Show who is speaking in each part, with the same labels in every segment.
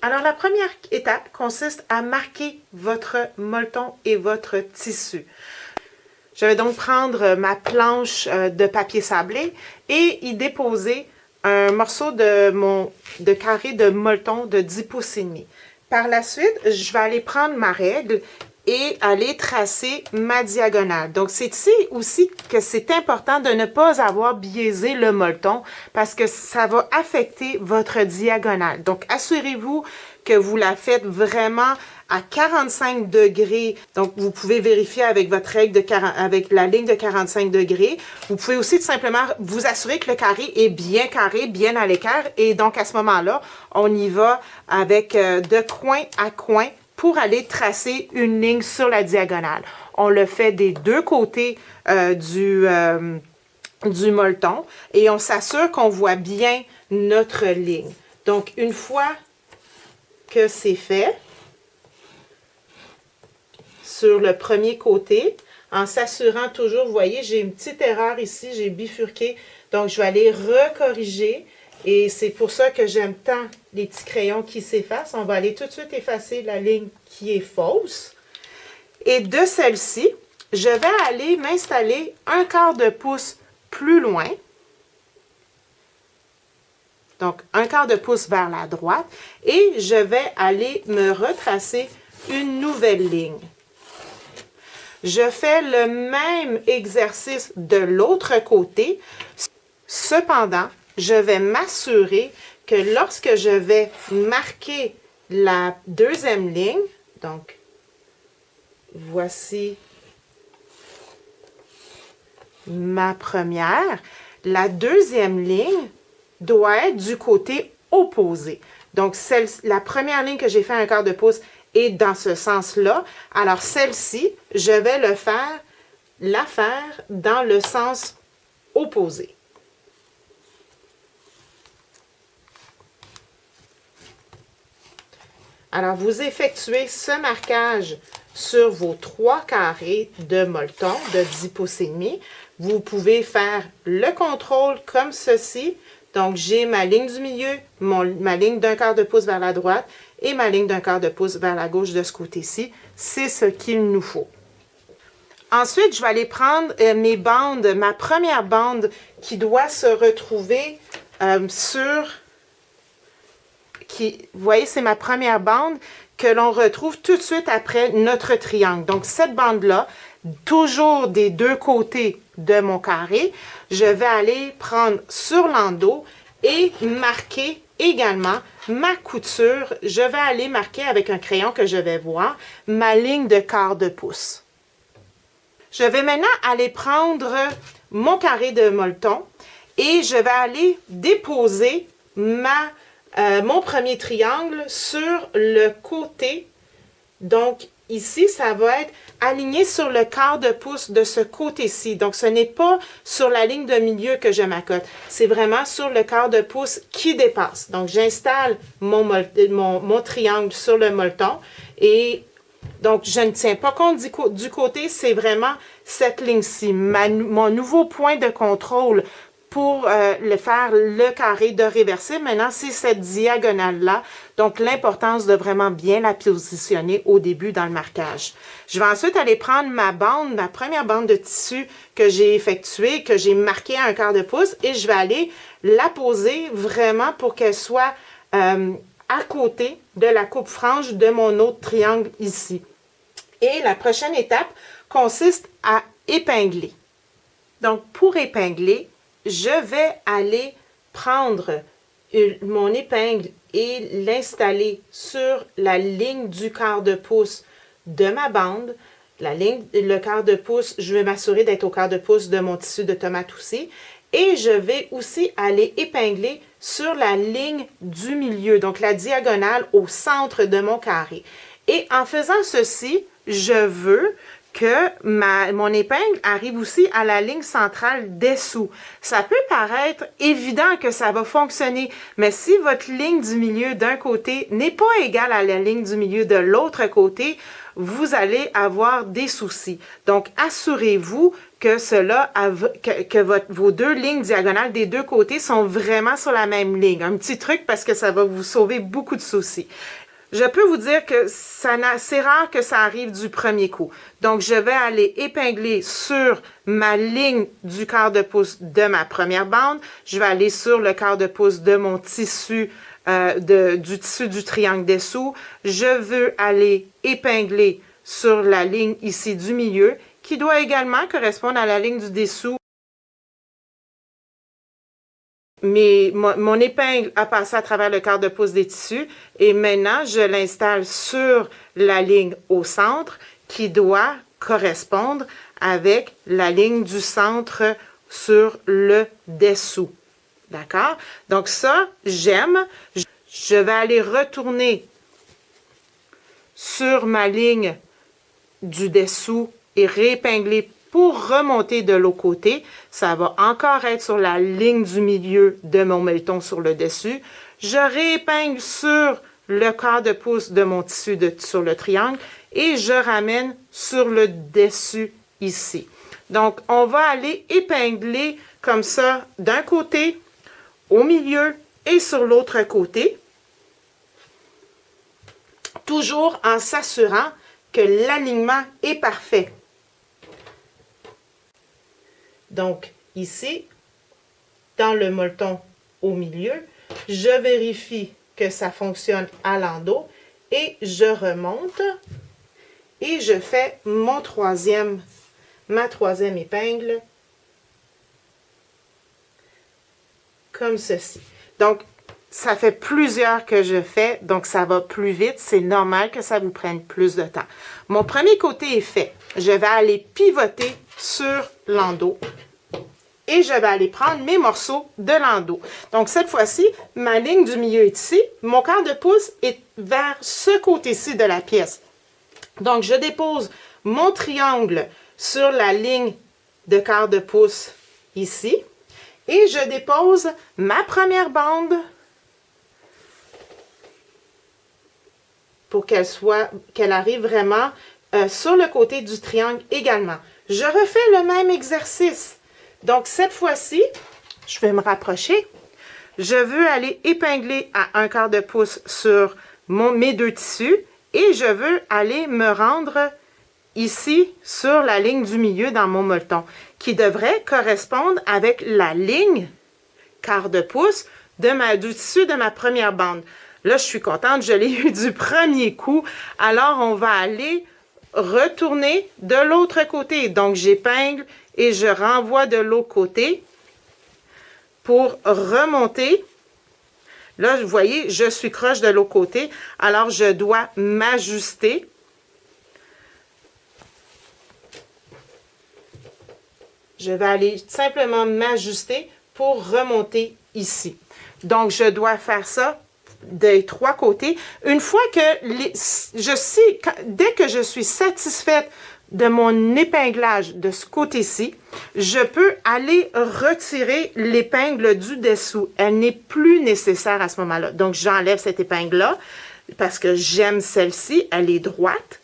Speaker 1: Alors, la première étape consiste à marquer votre molleton et votre tissu. Je vais donc prendre ma planche de papier sablé et y déposer un morceau de carré de molleton de 10 pouces et demi. Par la suite, je vais aller prendre ma règle et aller tracer ma diagonale. Donc, c'est ici aussi que c'est important de ne pas avoir biaisé le molleton parce que ça va affecter votre diagonale. Donc, assurez-vous que vous la faites vraiment à 45 degrés. Donc, vous pouvez vérifier avec votre règle avec la ligne de 45 degrés. Vous pouvez aussi tout simplement vous assurer que le carré, bien à l'écart. Et donc, à ce moment-là, on y va avec de coin à coin pour aller tracer une ligne sur la diagonale. On le fait des deux côtés du molleton et on s'assure qu'on voit bien notre ligne. Donc, une fois que c'est fait, sur le premier côté, en s'assurant toujours, vous voyez, j'ai une petite erreur ici, j'ai bifurqué, donc je vais aller recorriger et c'est pour ça que j'aime tant les petits crayons qui s'effacent. On va aller tout de suite effacer la ligne qui est fausse. Et de celle-ci, je vais aller m'installer 1/4 de pouce plus loin. Donc, 1/4 de pouce vers la droite. Et je vais aller me retracer une nouvelle ligne. Je fais le même exercice de l'autre côté. Cependant, je vais m'assurer que lorsque je vais marquer la deuxième ligne, donc voici ma première, la deuxième ligne doit être du côté opposé. Donc, la première ligne que j'ai fait 1/4 de pouce est dans ce sens-là. Alors, celle-ci, je vais la faire dans le sens opposé. Alors, vous effectuez ce marquage sur vos 3 carrés de molleton de 10 pouces et demi. Vous pouvez faire le contrôle comme ceci. Donc, j'ai ma ligne du milieu, ma ligne d'1/4 de pouce vers la droite et ma ligne d'1/4 de pouce vers la gauche de ce côté-ci. C'est ce qu'il nous faut. Ensuite, je vais aller prendre mes bandes, ma première bande qui doit se retrouver vous voyez, c'est ma première bande que l'on retrouve tout de suite après notre triangle. Donc, cette bande-là, toujours des deux côtés de mon carré, je vais aller prendre sur l'endos et marquer également ma couture. Je vais aller marquer avec un crayon que je vais voir ma ligne de 1/4 de pouce. Je vais maintenant aller prendre mon carré de molleton et je vais aller déposer mon premier triangle sur le côté. Donc, ici, ça va être aligné sur le 1/4 de pouce de ce côté-ci. Donc, ce n'est pas sur la ligne de milieu que je m'accote. C'est vraiment sur le 1/4 de pouce qui dépasse. Donc, j'installe mon triangle sur le molleton et donc, je ne tiens pas compte du côté, c'est vraiment cette ligne-ci. Mon nouveau point de contrôle pour faire le carré de réversible, maintenant, c'est cette diagonale-là. Donc, l'importance de vraiment bien la positionner au début dans le marquage. Je vais ensuite aller prendre ma première bande de tissu que j'ai effectuée, que j'ai marquée à 1/4 de pouce, et je vais aller la poser vraiment pour qu'elle soit à côté de la coupe-frange de mon autre triangle ici. Et la prochaine étape consiste à épingler. Donc, pour épingler, je vais aller prendre mon épingle et l'installer sur la ligne du 1/4 de pouce de ma bande. Le 1/4 de pouce, je vais m'assurer d'être au 1/4 de pouce de mon tissu de tomate aussi. Et je vais aussi aller épingler sur la ligne du milieu, donc la diagonale au centre de mon carré. Et en faisant ceci, je veux que mon épingle arrive aussi à la ligne centrale dessous. Ça peut paraître évident que ça va fonctionner, mais si votre ligne du milieu d'un côté n'est pas égale à la ligne du milieu de l'autre côté, vous allez avoir des soucis. Donc, assurez-vous que vos deux lignes diagonales des deux côtés sont vraiment sur la même ligne. Un petit truc parce que ça va vous sauver beaucoup de soucis. Je peux vous dire que c'est rare que ça arrive du premier coup. Donc, je vais aller épingler sur ma ligne du quart de pouce de ma première bande. Je vais aller sur le quart de pouce de mon tissu, du tissu du triangle dessous. Je veux aller épingler sur la ligne ici du milieu, qui doit également correspondre à la ligne du dessous. Mais mon épingle a passé à travers le quart de pouce des tissus et maintenant, je l'installe sur la ligne au centre qui doit correspondre avec la ligne du centre sur le dessous. D'accord? Donc ça, j'aime. Je vais aller retourner sur ma ligne du dessous et réépingler pour remonter de l'autre côté. Ça va encore être sur la ligne du milieu de mon molleton sur le dessus. Je réépingle sur le quart de pouce de mon tissu sur le triangle et je ramène sur le dessus ici. Donc, on va aller épingler comme ça d'un côté, au milieu et sur l'autre côté. Toujours en s'assurant que l'alignement est parfait. Donc, ici, dans le molleton au milieu, je vérifie que ça fonctionne à l'endos et je remonte et je fais ma troisième épingle comme ceci. Donc, ça fait plusieurs que je fais, donc ça va plus vite. C'est normal que ça vous prenne plus de temps. Mon premier côté est fait. Je vais aller pivoter sur l'endos et je vais aller prendre mes morceaux de l'endos. Donc, cette fois-ci, ma ligne du milieu est ici. Mon quart de pouce est vers ce côté-ci de la pièce. Donc, je dépose mon triangle sur la ligne de quart de pouce ici et je dépose ma première bande pour qu'elle arrive vraiment sur le côté du triangle également. Je refais le même exercice. Donc, cette fois-ci, je vais me rapprocher. Je veux aller épingler à un quart de pouce sur mes deux tissus et je veux aller me rendre ici sur la ligne du milieu dans mon molleton qui devrait correspondre avec la ligne quart de pouce du tissu de ma première bande. Là, je suis contente, je l'ai eu du premier coup. Alors, on va aller retourner de l'autre côté. Donc, j'épingle et je renvoie de l'autre côté pour remonter. Là, vous voyez, je suis croche de l'autre côté. Alors, je dois m'ajuster. Je vais aller simplement m'ajuster pour remonter ici. Donc, je dois faire ça des trois côtés. Une fois que dès que je suis satisfaite de mon épinglage de ce côté-ci, je peux aller retirer l'épingle du dessous. Elle n'est plus nécessaire à ce moment-là. Donc, j'enlève cette épingle-là parce que j'aime celle-ci. Elle est droite.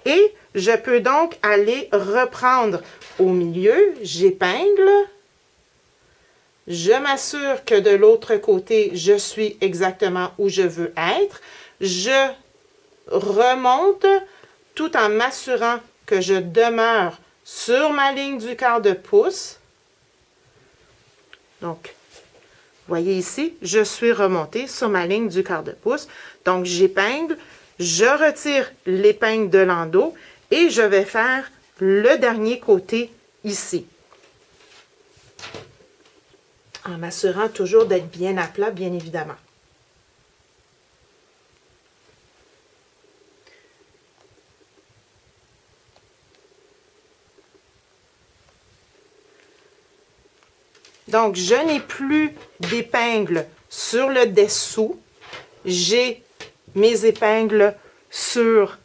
Speaker 1: Et je peux donc aller reprendre au milieu. J'épingle. Je m'assure que de l'autre côté, je suis exactement où je veux être. Je remonte tout en m'assurant que je demeure sur ma ligne du quart de pouce. Donc, voyez ici, je suis remontée sur ma ligne du quart de pouce. Donc, j'épingle, je retire l'épingle de l'endos et je vais faire le dernier côté ici. En m'assurant toujours d'être bien à plat, bien évidemment. Donc, je n'ai plus d'épingles sur le dessous. J'ai mes épingles sur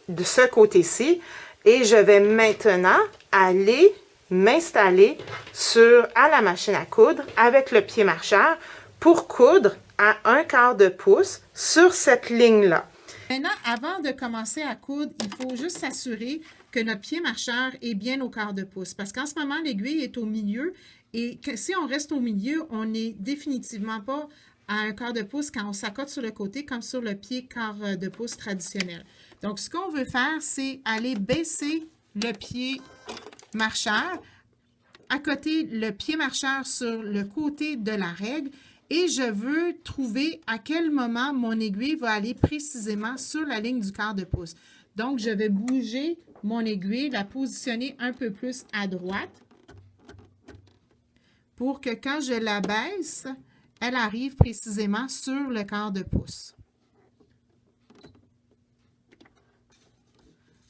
Speaker 1: de ce côté-ci. Et je vais maintenant aller m'installer à la machine à coudre avec le pied marcheur pour coudre à un quart de pouce sur cette ligne-là.
Speaker 2: Maintenant, avant de commencer à coudre, il faut juste s'assurer que notre pied marcheur est bien au quart de pouce. Parce qu'en ce moment, l'aiguille est au milieu et que si on reste au milieu, on n'est définitivement pas à un quart de pouce quand on s'accote sur le côté comme sur le pied quart de pouce traditionnel. Donc, ce qu'on veut faire, c'est aller baisser le pied marcheur, accoter le pied marcheur sur le côté de la règle et je veux trouver à quel moment mon aiguille va aller précisément sur la ligne du quart de pouce. Donc, je vais bouger mon aiguille, la positionner un peu plus à droite pour que quand je la baisse, elle arrive précisément sur le quart de pouce.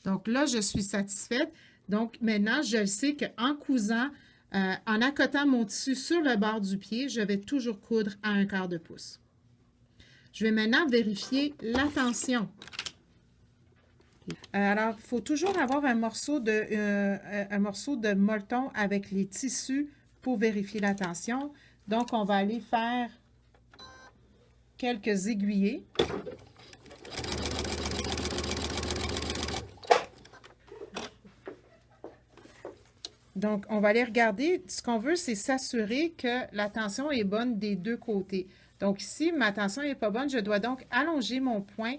Speaker 2: Donc là, je suis satisfaite. Donc maintenant, je sais qu'en cousant, en accotant mon tissu sur le bord du pied, je vais toujours coudre à un quart de pouce. Je vais maintenant vérifier la tension. Alors, il faut toujours avoir un morceau de molleton avec les tissus pour vérifier la tension. Donc, on va aller faire quelques aiguillés. Donc, on va aller regarder. Ce qu'on veut, c'est s'assurer que la tension est bonne des deux côtés. Donc, ici, ma tension n'est pas bonne. Je dois donc allonger mon poing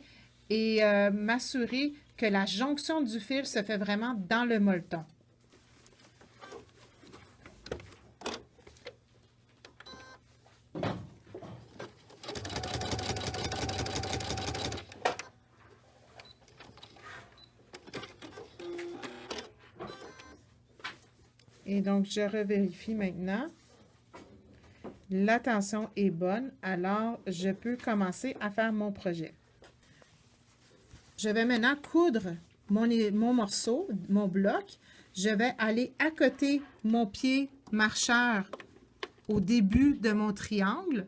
Speaker 2: et m'assurer que la jonction du fil se fait vraiment dans le molleton. Et donc, je revérifie maintenant. La tension est bonne, alors je peux commencer à faire mon projet. Je vais maintenant coudre mon morceau, mon bloc. Je vais aller accoter mon pied marcheur au début de mon triangle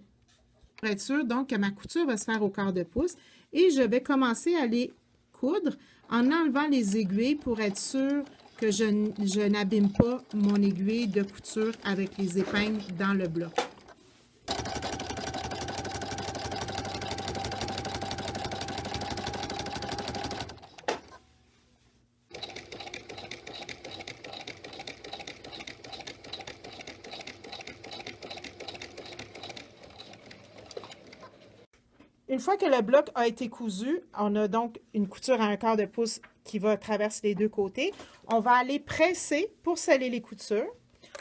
Speaker 2: pour être sûr donc que ma couture va se faire au quart de pouce. Et je vais commencer à aller coudre en enlevant les aiguilles pour être sûr que je n'abîme pas mon aiguille de couture avec les épingles dans le bloc. Une fois que le bloc a été cousu, on a donc une couture à un quart de pouce qui va traverser les deux côtés. On va aller presser pour sceller les coutures.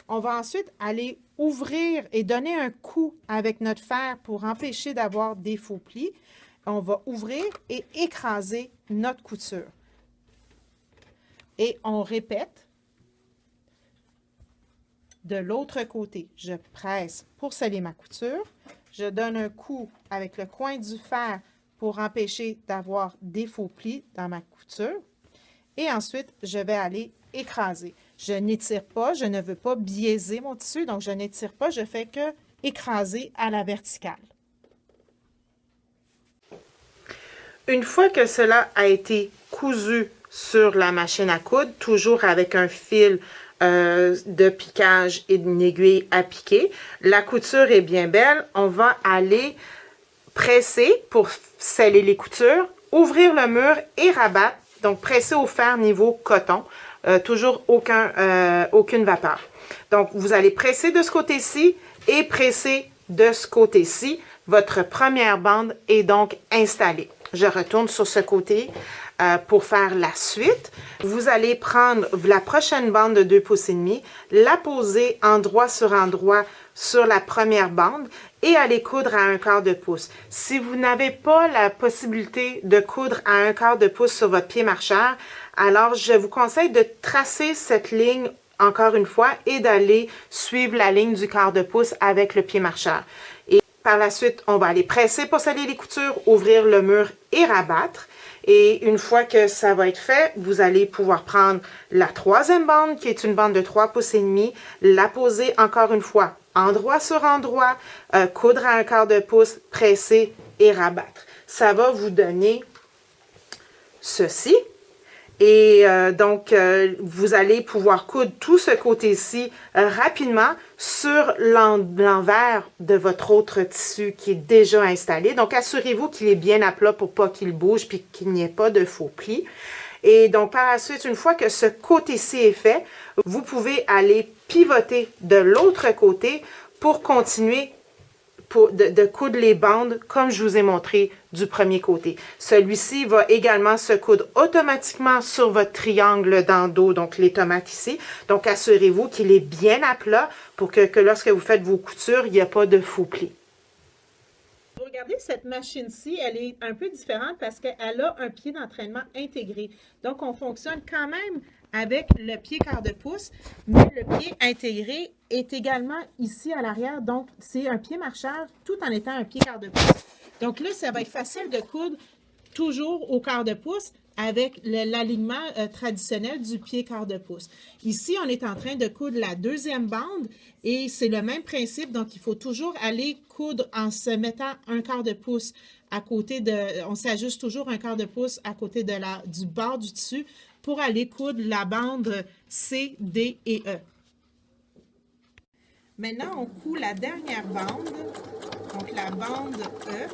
Speaker 2: On va ensuite aller ouvrir et donner un coup avec notre fer pour empêcher d'avoir des faux plis. On va ouvrir et écraser notre couture. Et on répète de l'autre côté. Je presse pour sceller ma couture. Je donne un coup avec le coin du fer pour empêcher d'avoir des faux plis dans ma couture. Et ensuite, je vais aller écraser. Je n'étire pas, je ne veux pas biaiser mon tissu, donc je n'étire pas, je fais que écraser à la verticale.
Speaker 1: Une fois que cela a été cousu sur la machine à coudre, toujours avec un fil de piquage et une aiguille à piquer. La couture est bien belle. On va aller presser pour sceller les coutures, ouvrir le mur et rabattre. Donc, presser au fer niveau coton. Toujours aucune vapeur. Donc, vous allez presser de ce côté-ci et presser de ce côté-ci. Votre première bande est donc installée. Je retourne sur ce côté pour faire la suite. Vous allez prendre la prochaine bande de 2 pouces et demi, la poser endroit sur la première bande et aller coudre à un quart de pouce. Si vous n'avez pas la possibilité de coudre à un quart de pouce sur votre pied marcheur, alors je vous conseille de tracer cette ligne encore une fois et d'aller suivre la ligne du quart de pouce avec le pied marcheur. Et par la suite, on va aller presser pour sceller les coutures, ouvrir le mur et rabattre. Et une fois que ça va être fait, vous allez pouvoir prendre la troisième bande, qui est une bande de 3 pouces et demi, la poser encore une fois, endroit sur endroit, coudre à un quart de pouce, presser et rabattre. Ça va vous donner ceci. Et donc, vous allez pouvoir coudre tout ce côté-ci rapidement sur l'envers de votre autre tissu qui est déjà installé. Donc, assurez-vous qu'il est bien à plat pour pas qu'il bouge puis qu'il n'y ait pas de faux plis. Et donc, par la suite, une fois que ce côté-ci est fait, vous pouvez aller pivoter de l'autre côté pour continuer de coudre les bandes comme je vous ai montré du premier côté. Celui-ci va également se coudre automatiquement sur votre triangle d'endos, donc les tomates ici. Donc, assurez-vous qu'il est bien à plat pour que lorsque vous faites vos coutures, il n'y a pas de faux plis.
Speaker 2: Regardez, cette machine-ci, elle est un peu différente parce qu'elle a un pied d'entraînement intégré. Donc, on fonctionne quand même avec le pied quart de pouce, mais le pied intégré est également ici à l'arrière. Donc, c'est un pied marcheur tout en étant un pied quart de pouce. Donc là, ça va être facile de coudre toujours au quart de pouce avec l'alignement traditionnel du pied quart de pouce. Ici, on est en train de coudre la deuxième bande et c'est le même principe. Donc, il faut toujours aller coudre en se mettant un quart de pouce à côté de... On s'ajuste toujours un quart de pouce à côté de du bord du tissu pour aller coudre la bande C, D et E. Maintenant, on coud la dernière bande, donc la bande E.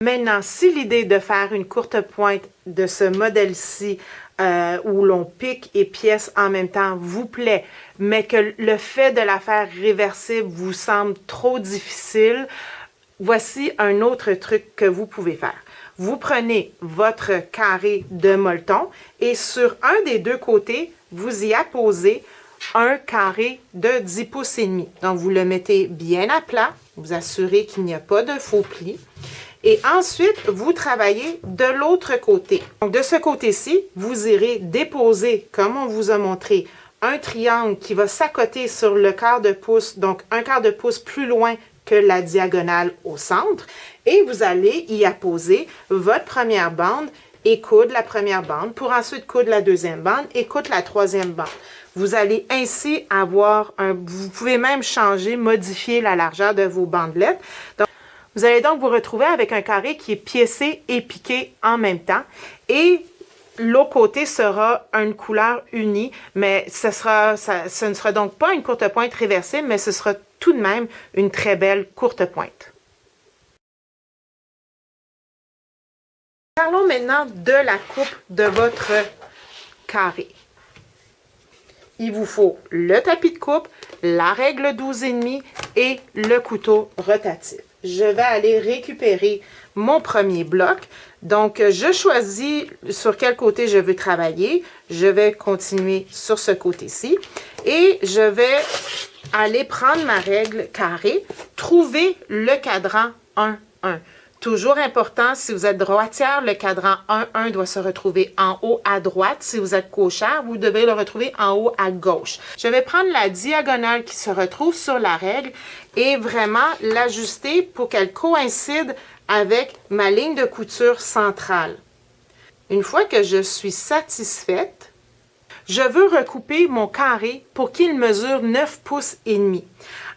Speaker 1: Maintenant, si l'idée de faire une courte pointe de ce modèle-ci, où l'on pique et pièce en même temps, vous plaît, mais que le fait de la faire réversible vous semble trop difficile, voici un autre truc que vous pouvez faire. Vous prenez votre carré de molleton et sur un des deux côtés, vous y apposez un carré de 10 pouces et demi. Donc, vous le mettez bien à plat, vous assurez qu'il n'y a pas de faux plis. Et ensuite, vous travaillez de l'autre côté. Donc, de ce côté-ci, vous irez déposer, comme on vous a montré, un triangle qui va s'accoter sur le quart de pouce, donc un quart de pouce plus loin que la diagonale au centre. Et vous allez y apposer votre première bande et coudre la première bande pour ensuite coudre la deuxième bande et coudre la troisième bande. Vous allez ainsi avoir vous pouvez même changer, modifier la largeur de vos bandelettes. Donc, vous allez donc vous retrouver avec un carré qui est piécé et piqué en même temps. Et l'autre côté sera une couleur unie, mais ce ne sera donc pas une courte pointe réversible, mais ce sera tout de même une très belle courte pointe. Parlons maintenant de la coupe de votre carré. Il vous faut le tapis de coupe, la règle 12,5 et le couteau rotatif. Je vais aller récupérer mon premier bloc. Donc, je choisis sur quel côté je veux travailler. Je vais continuer sur ce côté-ci. Et je vais aller prendre ma règle carrée, trouver le cadran 1, 1. Toujours important, si vous êtes droitière, le cadran 1-1 doit se retrouver en haut à droite. Si vous êtes gauchère, vous devez le retrouver en haut à gauche. Je vais prendre la diagonale qui se retrouve sur la règle et vraiment l'ajuster pour qu'elle coïncide avec ma ligne de couture centrale. Une fois que je suis satisfaite, je veux recouper mon carré pour qu'il mesure 9 pouces et demi.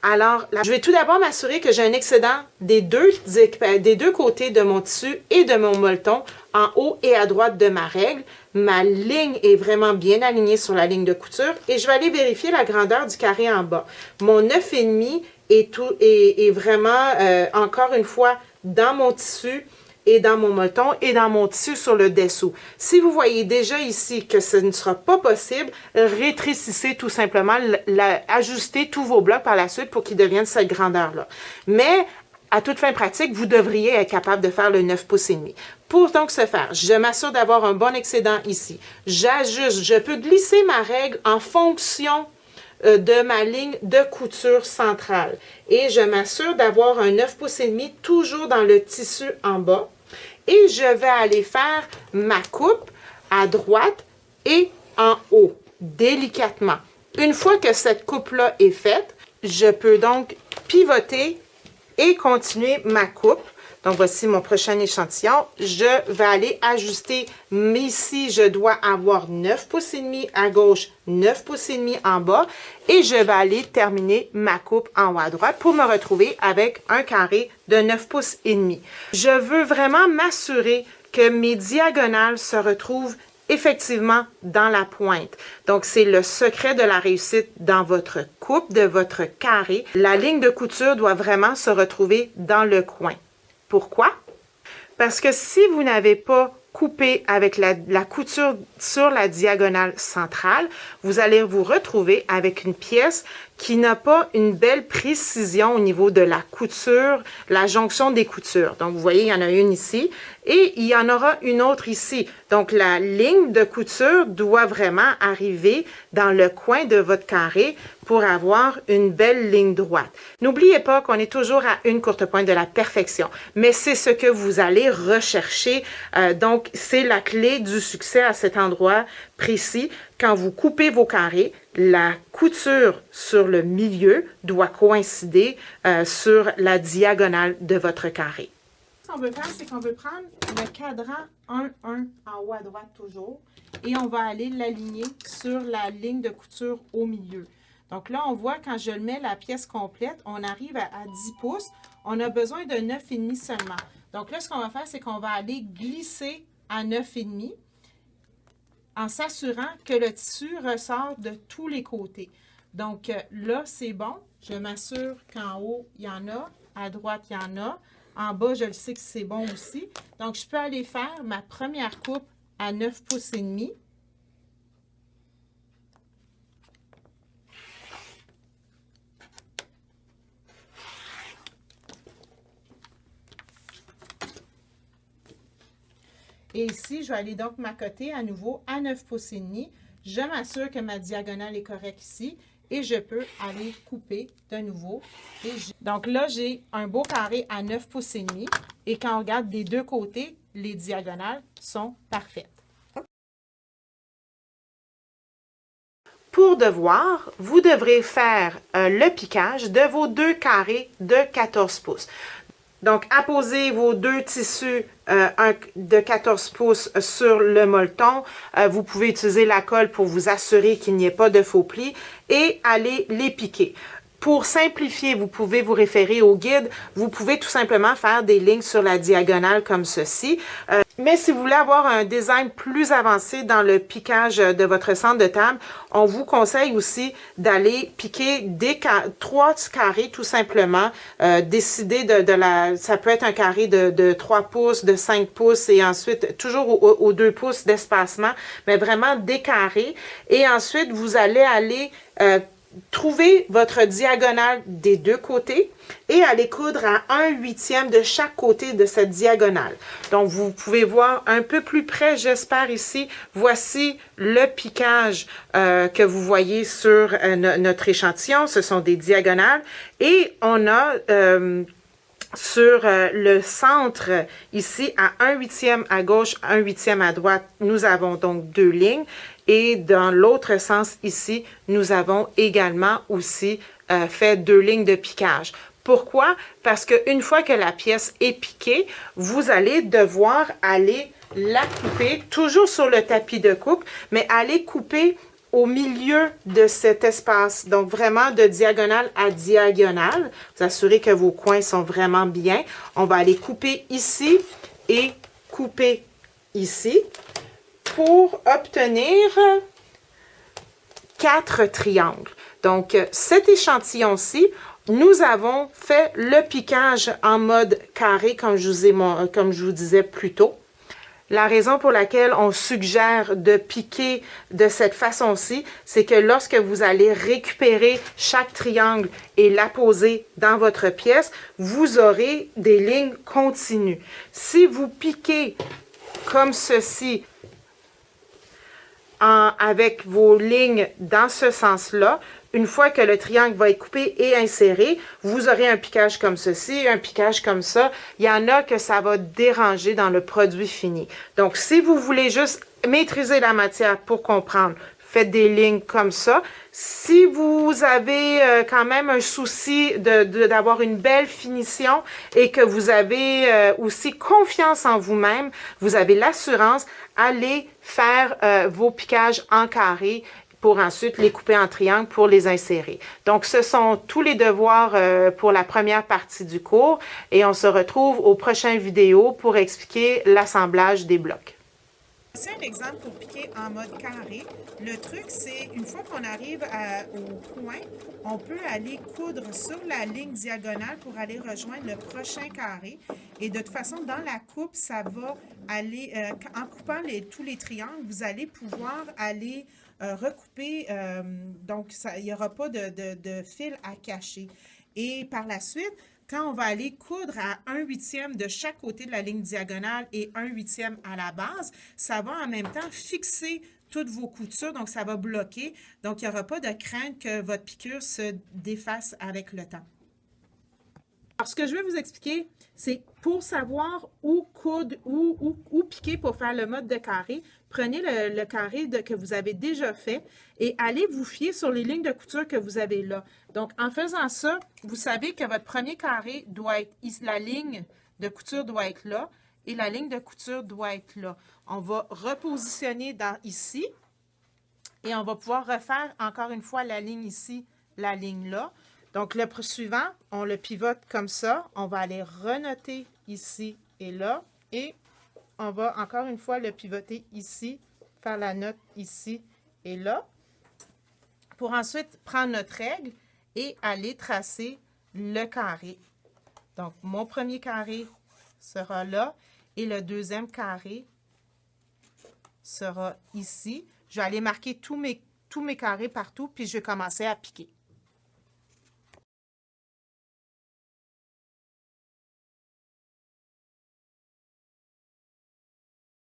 Speaker 1: Alors, là, je vais tout d'abord m'assurer que j'ai un excédent des deux côtés de mon tissu et de mon molleton en haut et à droite de ma règle. Ma ligne est vraiment bien alignée sur la ligne de couture et je vais aller vérifier la grandeur du carré en bas. Mon 9,5 est vraiment, encore une fois, dans mon tissu et dans mon molleton et dans mon tissu sur le dessous. Si vous voyez déjà ici que ce ne sera pas possible, rétrécissez tout simplement, ajustez tous vos blocs par la suite pour qu'ils deviennent cette grandeur-là. Mais, à toute fin pratique, vous devriez être capable de faire le 9 pouces et demi. Pour donc ce faire, je m'assure d'avoir un bon excédent ici. J'ajuste, je peux glisser ma règle en fonction de ma ligne de couture centrale. Et je m'assure d'avoir un 9 pouces et demi toujours dans le tissu en bas. Et je vais aller faire ma coupe à droite et en haut, délicatement. Une fois que cette coupe-là est faite, je peux donc pivoter et continuer ma coupe. Donc, voici mon prochain échantillon. Je vais aller ajuster, mais ici, je dois avoir 9 pouces et demi à gauche, 9 pouces et demi en bas. Et je vais aller terminer ma coupe en haut à droite pour me retrouver avec un carré de 9 pouces et demi. Je veux vraiment m'assurer que mes diagonales se retrouvent effectivement dans la pointe. Donc, c'est le secret de la réussite dans votre coupe, de votre carré. La ligne de couture doit vraiment se retrouver dans le coin. Pourquoi? Parce que si vous n'avez pas coupé avec la couture sur la diagonale centrale, vous allez vous retrouver avec une pièce qui n'a pas une belle précision au niveau de la couture, la jonction des coutures. Donc, vous voyez, il y en a une ici et il y en aura une autre ici. Donc, la ligne de couture doit vraiment arriver dans le coin de votre carré pour avoir une belle ligne droite. N'oubliez pas qu'on est toujours à une courte pointe de la perfection, mais c'est ce que vous allez rechercher. Donc, c'est la clé du succès à cet endroit précis. Quand vous coupez vos carrés, la couture sur le milieu doit coïncider sur la diagonale de votre carré.
Speaker 2: Ce qu'on veut faire, c'est qu'on veut prendre le cadran 1-1 en haut à droite toujours et on va aller l'aligner sur la ligne de couture au milieu. Donc là, on voit quand je mets la pièce complète, on arrive à 10 pouces. On a besoin de 9,5 seulement. Donc là, ce qu'on va faire, c'est qu'on va aller glisser à 9,5 en s'assurant que le tissu ressort de tous les côtés. Donc là, c'est bon. Je m'assure qu'en haut, il y en a. À droite, il y en a. En bas, je le sais que c'est bon aussi. Donc, je peux aller faire ma première coupe à 9 pouces et demi. Et ici, je vais aller donc m'accoter à nouveau à 9 pouces et demi. Je m'assure que ma diagonale est correcte ici et je peux aller couper de nouveau. Donc là, j'ai un beau carré à 9 pouces et demi et quand on regarde des deux côtés, les diagonales sont parfaites.
Speaker 1: Pour devoir, vous devrez faire le piquage de vos deux carrés de 14 pouces. Donc, apposez vos deux tissus de 14 pouces sur le molleton. Vous pouvez utiliser la colle pour vous assurer qu'il n'y ait pas de faux plis et aller les piquer. Pour simplifier, vous pouvez vous référer au guide. Vous pouvez tout simplement faire des lignes sur la diagonale comme ceci. Mais si vous voulez avoir un design plus avancé dans le piquage de votre centre de table, on vous conseille aussi d'aller piquer 3 carrés tout simplement. Décider ça peut être un carré de 3 pouces, de 5 pouces et ensuite toujours aux 2 pouces d'espacement, mais vraiment des carrés. Et ensuite, vous allez aller trouver votre diagonale des deux côtés et aller coudre à 1/8 de chaque côté de cette diagonale. Donc, vous pouvez voir un peu plus près, j'espère ici, voici le piquage que vous voyez sur notre échantillon. Ce sont des diagonales et on a sur le centre ici à 1/8 à gauche, 1/8 à droite, nous avons donc 2 lignes. Et dans l'autre sens ici, nous avons également aussi fait 2 lignes de piquage. Pourquoi? Parce qu'une fois que la pièce est piquée, vous allez devoir aller la couper, toujours sur le tapis de coupe, mais aller couper au milieu de cet espace. Donc, vraiment de diagonale à diagonale. Vous assurez que vos coins sont vraiment bien. On va aller couper ici et couper ici pour obtenir 4 triangles. Donc, cet échantillon-ci, nous avons fait le piquage en mode carré, comme je vous disais plus tôt. La raison pour laquelle on suggère de piquer de cette façon-ci, c'est que lorsque vous allez récupérer chaque triangle et l'apposer dans votre pièce, vous aurez des lignes continues. Si vous piquez comme ceci, avec vos lignes dans ce sens-là, une fois que le triangle va être coupé et inséré, vous aurez un piquage comme ceci, un piquage comme ça. Il y en a que ça va déranger dans le produit fini. Donc, si vous voulez juste maîtriser la matière pour comprendre, faites des lignes comme ça. Si vous avez quand même un souci d'avoir une belle finition et que vous avez aussi confiance en vous-même, vous avez l'assurance, allez faire vos piquages en carré pour ensuite les couper en triangle pour les insérer. Donc, ce sont tous les devoirs pour la première partie du cours et on se retrouve aux prochaines vidéos pour expliquer l'assemblage des blocs.
Speaker 2: C'est un exemple pour piquer en mode carré. Le truc, c'est une fois qu'on arrive au point, on peut aller coudre sur la ligne diagonale pour aller rejoindre le prochain carré. Et de toute façon, dans la coupe, ça va aller, en coupant tous les triangles, vous allez pouvoir aller recouper, donc il n'y aura pas de fil à cacher. Et par la suite, quand on va aller coudre à 1/8 de chaque côté de la ligne diagonale et 1/8 à la base, ça va en même temps fixer toutes vos coutures, donc ça va bloquer. Donc, il n'y aura pas de crainte que votre piqûre se défasse avec le temps. Alors, ce que je vais vous expliquer, c'est pour savoir où coudre, où piquer pour faire le mode de carré, prenez le carré que vous avez déjà fait et allez vous fier sur les lignes de couture que vous avez là. Donc, en faisant ça, vous savez que votre premier carré doit être ici, la ligne de couture doit être là et la ligne de couture doit être là. On va repositionner ici et on va pouvoir refaire encore une fois la ligne ici, la ligne là. Donc, le suivant, on le pivote comme ça. On va aller renoter ici et là. Et on va encore une fois le pivoter ici, faire la note ici et là. Pour ensuite prendre notre règle et aller tracer le carré. Donc, mon premier carré sera là et le deuxième carré sera ici. Je vais aller marquer tous mes carrés partout, puis je vais commencer à piquer.